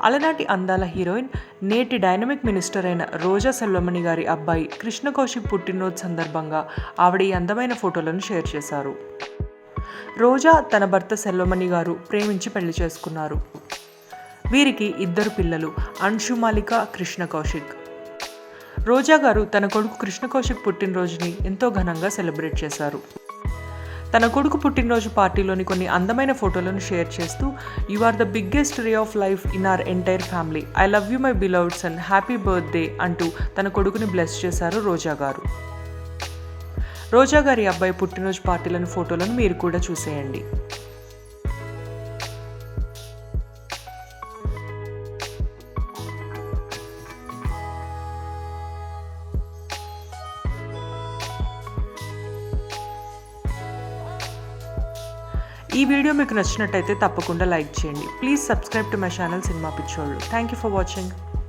అలనాటి అందాల హీరోయిన్, నేటి డైనమిక్ మినిస్టర్ అయిన రోజా సెల్వమణి గారి అబ్బాయి కృష్ణ కౌశిక్ పుట్టినరోజు సందర్భంగా ఆవిడ ఈ అందమైన ఫోటోలను షేర్ చేశారు. రోజా తన భర్త సెల్వమణి గారు ప్రేమించి పెళ్లి చేసుకున్నారు. వీరికి 2 పిల్లలు, అంశుమాలిక, కృష్ణ కౌశిక్. రోజా గారు తన కొడుకు కృష్ణ కౌశిక్ పుట్టినరోజుని ఎంతో ఘనంగా సెలబ్రేట్ చేశారు. తన కొడుకు పుట్టినరోజు పార్టీలోని కొన్ని అందమైన ఫోటోలను షేర్ చేస్తూ, "you are the biggest ray of life in our entire family. I love you my beloved son. Happy birthday" అంటూ తన కొడుకుని బ్లెస్ చేశారు రోజా గారు. రోజా గారి అబ్బాయి పుట్టినరోజు పార్టీలోని ఫోటోలను మీరు కూడా చూసేయండి. ఈ వీడియో మీకు నచ్చినట్టయితే తప్పకుండా లైక్ చేయండి. Please subscribe to my channel సినిమా పిచ్చోళ్ళు. Thank you for watching.